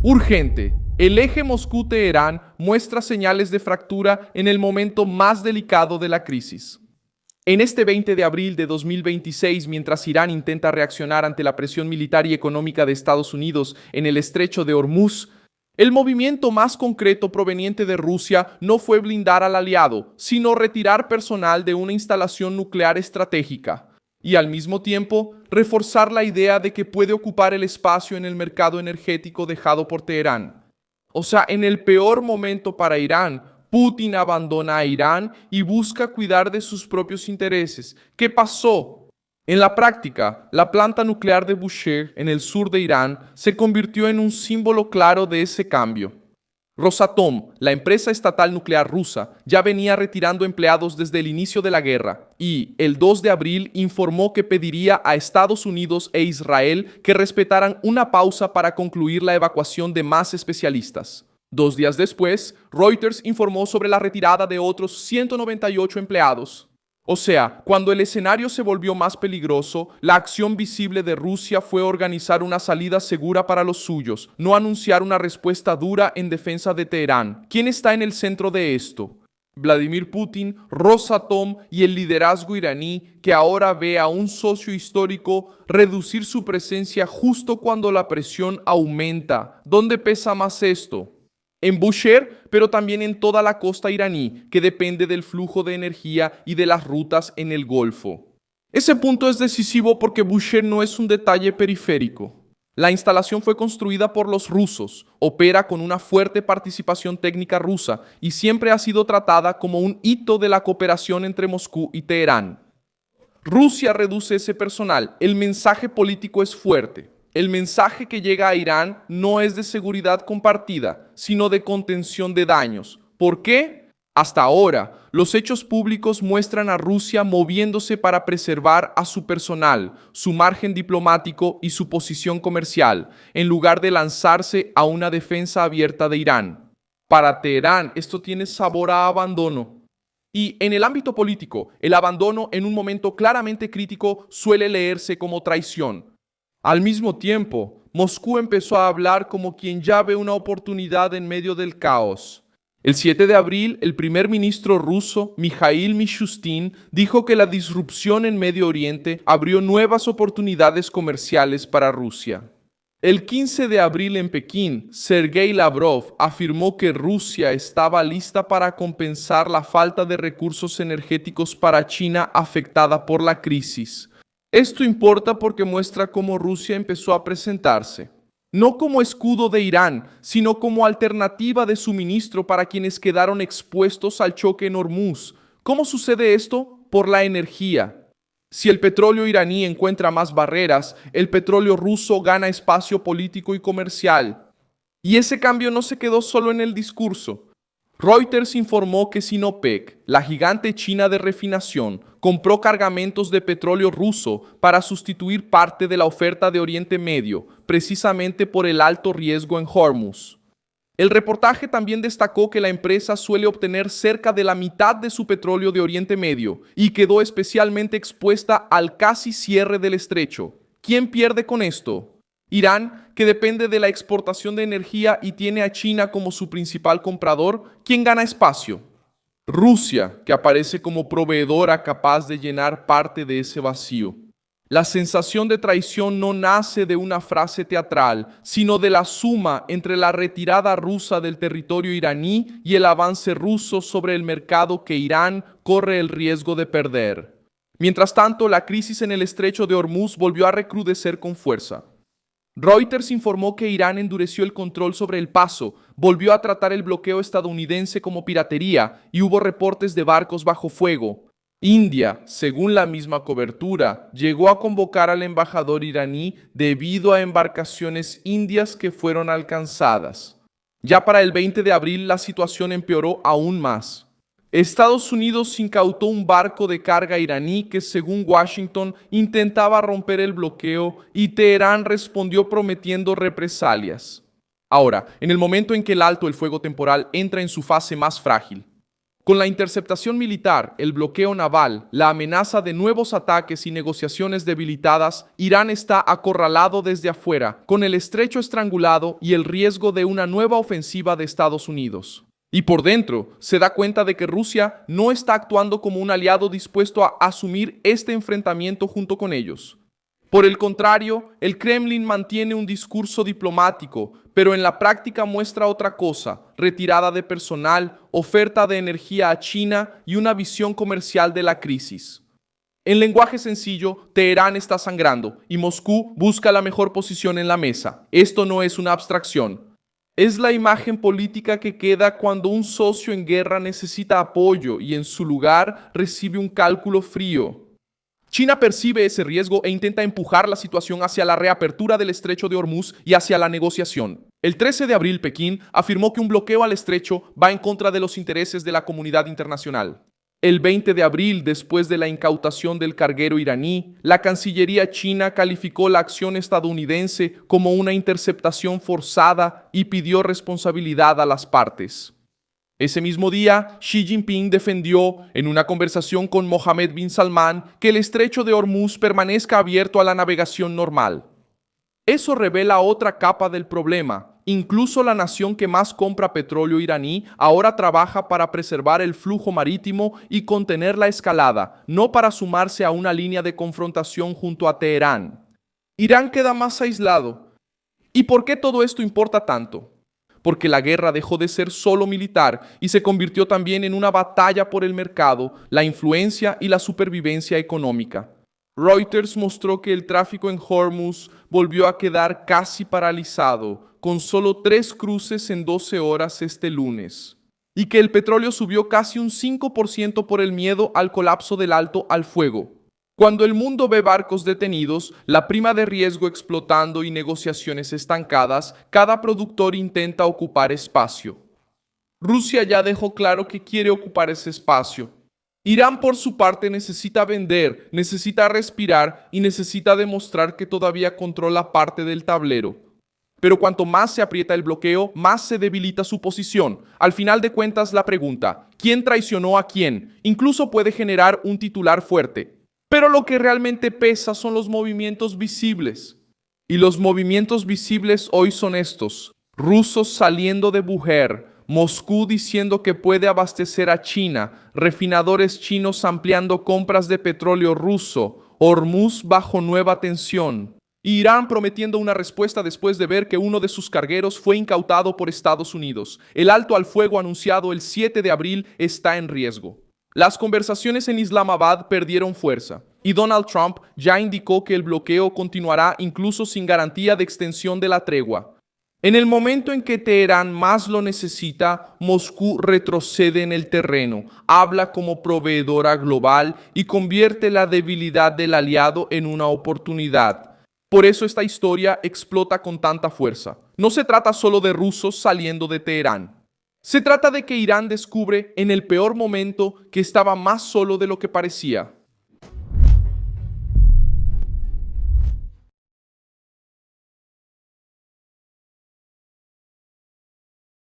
Urgente. El eje Moscú-Teherán muestra señales de fractura en el momento más delicado de la crisis. En este 20 de abril de 2026, mientras Irán intenta reaccionar ante la presión militar y económica de Estados Unidos en el estrecho de Hormuz, el movimiento más concreto proveniente de Rusia no fue blindar al aliado, sino retirar personal de una instalación nuclear estratégica y al mismo tiempo reforzar la idea de que puede ocupar el espacio en el mercado energético dejado por Teherán. O sea, en el peor momento para Irán, Putin abandona a Irán y busca cuidar de sus propios intereses. ¿Qué pasó? En la práctica, la planta nuclear de Bushehr, en el sur de Irán, se convirtió en un símbolo claro de ese cambio. Rosatom, la empresa estatal nuclear rusa, ya venía retirando empleados desde el inicio de la guerra y, el 2 de abril, informó que pediría a Estados Unidos e Israel que respetaran una pausa para concluir la evacuación de más especialistas. 2 días después, Reuters informó sobre la retirada de otros 198 empleados. O sea, cuando el escenario se volvió más peligroso, la acción visible de Rusia fue organizar una salida segura para los suyos, no anunciar una respuesta dura en defensa de Teherán. ¿Quién está en el centro de esto? Vladimir Putin, Rosatom y el liderazgo iraní, que ahora ve a un socio histórico reducir su presencia justo cuando la presión aumenta. ¿Dónde pesa más esto? En Bushehr, pero también en toda la costa iraní, que depende del flujo de energía y de las rutas en el Golfo. Ese punto es decisivo porque Bushehr no es un detalle periférico. La instalación fue construida por los rusos, opera con una fuerte participación técnica rusa y siempre ha sido tratada como un hito de la cooperación entre Moscú y Teherán. Rusia reduce ese personal, el mensaje político es fuerte. El mensaje que llega a Irán no es de seguridad compartida, sino de contención de daños. ¿Por qué? Hasta ahora, los hechos públicos muestran a Rusia moviéndose para preservar a su personal, su margen diplomático y su posición comercial, en lugar de lanzarse a una defensa abierta de Irán. Para Teherán, esto tiene sabor a abandono. Y en el ámbito político, el abandono en un momento claramente crítico suele leerse como traición. Al mismo tiempo, Moscú empezó a hablar como quien ya ve una oportunidad en medio del caos. El 7 de abril, el primer ministro ruso, Mikhail Mishustin, dijo que la disrupción en Medio Oriente abrió nuevas oportunidades comerciales para Rusia. El 15 de abril en Pekín, Sergei Lavrov afirmó que Rusia estaba lista para compensar la falta de recursos energéticos para China afectada por la crisis. Esto importa porque muestra cómo Rusia empezó a presentarse, no como escudo de Irán, sino como alternativa de suministro para quienes quedaron expuestos al choque en Hormuz. ¿Cómo sucede esto? Por la energía. Si el petróleo iraní encuentra más barreras, el petróleo ruso gana espacio político y comercial. Y ese cambio no se quedó solo en el discurso. Reuters informó que Sinopec, la gigante china de refinación, compró cargamentos de petróleo ruso para sustituir parte de la oferta de Oriente Medio, precisamente por el alto riesgo en Hormuz. El reportaje también destacó que la empresa suele obtener cerca de la mitad de su petróleo de Oriente Medio y quedó especialmente expuesta al casi cierre del estrecho. ¿Quién pierde con esto? Irán, que depende de la exportación de energía y tiene a China como su principal comprador, ¿quién gana espacio? Rusia, que aparece como proveedora capaz de llenar parte de ese vacío. La sensación de traición no nace de una frase teatral, sino de la suma entre la retirada rusa del territorio iraní y el avance ruso sobre el mercado que Irán corre el riesgo de perder. Mientras tanto, la crisis en el estrecho de Hormuz volvió a recrudecer con fuerza. Reuters informó que Irán endureció el control sobre el paso, volvió a tratar el bloqueo estadounidense como piratería y hubo reportes de barcos bajo fuego. India, según la misma cobertura, llegó a convocar al embajador iraní debido a embarcaciones indias que fueron alcanzadas. Ya para el 20 de abril la situación empeoró aún más. Estados Unidos incautó un barco de carga iraní que, según Washington, intentaba romper el bloqueo y Teherán respondió prometiendo represalias. Ahora, en el momento en que el alto el fuego temporal entra en su fase más frágil, Con la interceptación militar, el bloqueo naval, la amenaza de nuevos ataques y negociaciones debilitadas, Irán está acorralado desde afuera, con el estrecho estrangulado y el riesgo de una nueva ofensiva de Estados Unidos. Y por dentro, se da cuenta de que Rusia no está actuando como un aliado dispuesto a asumir este enfrentamiento junto con ellos. Por el contrario, el Kremlin mantiene un discurso diplomático, pero en la práctica muestra otra cosa: retirada de personal, oferta de energía a China y una visión comercial de la crisis. En lenguaje sencillo, Teherán está sangrando y Moscú busca la mejor posición en la mesa. Esto no es una abstracción. Es la imagen política que queda cuando un socio en guerra necesita apoyo y en su lugar recibe un cálculo frío. China percibe ese riesgo e intenta empujar la situación hacia la reapertura del estrecho de Hormuz y hacia la negociación. El 13 de abril, Pekín afirmó que un bloqueo al estrecho va en contra de los intereses de la comunidad internacional. El 20 de abril, después de la incautación del carguero iraní, la Cancillería china calificó la acción estadounidense como una interceptación forzada y pidió responsabilidad a las partes. Ese mismo día, Xi Jinping defendió, en una conversación con Mohammed bin Salman, que el estrecho de Hormuz permanezca abierto a la navegación normal. Eso revela otra capa del problema. Incluso la nación que más compra petróleo iraní ahora trabaja para preservar el flujo marítimo y contener la escalada, no para sumarse a una línea de confrontación junto a Teherán. Irán queda más aislado. ¿Y por qué todo esto importa tanto? Porque la guerra dejó de ser solo militar y se convirtió también en una batalla por el mercado, la influencia y la supervivencia económica. Reuters mostró que el tráfico en Hormuz volvió a quedar casi paralizado, con solo 3 cruces en 12 horas este lunes, y que el petróleo subió casi un 5% por el miedo al colapso del alto al fuego. Cuando el mundo ve barcos detenidos, la prima de riesgo explotando y negociaciones estancadas, cada productor intenta ocupar espacio. Rusia ya dejó claro que quiere ocupar ese espacio. Irán, por su parte, necesita vender, necesita respirar y necesita demostrar que todavía controla parte del tablero. Pero cuanto más se aprieta el bloqueo, más se debilita su posición. Al final de cuentas, la pregunta, ¿quién traicionó a quién?, incluso puede generar un titular fuerte. Pero lo que realmente pesa son los movimientos visibles. Y los movimientos visibles hoy son estos: rusos saliendo de Bujer, Moscú diciendo que puede abastecer a China, refinadores chinos ampliando compras de petróleo ruso, Hormuz bajo nueva tensión. Irán prometiendo una respuesta después de ver que uno de sus cargueros fue incautado por Estados Unidos. El alto al fuego anunciado el 7 de abril está en riesgo. Las conversaciones en Islamabad perdieron fuerza y Donald Trump ya indicó que el bloqueo continuará incluso sin garantía de extensión de la tregua. En el momento en que Teherán más lo necesita, Moscú retrocede en el terreno, habla como proveedora global y convierte la debilidad del aliado en una oportunidad. Por eso esta historia explota con tanta fuerza. No se trata solo de rusos saliendo de Teherán. Se trata de que Irán descubre en el peor momento que estaba más solo de lo que parecía.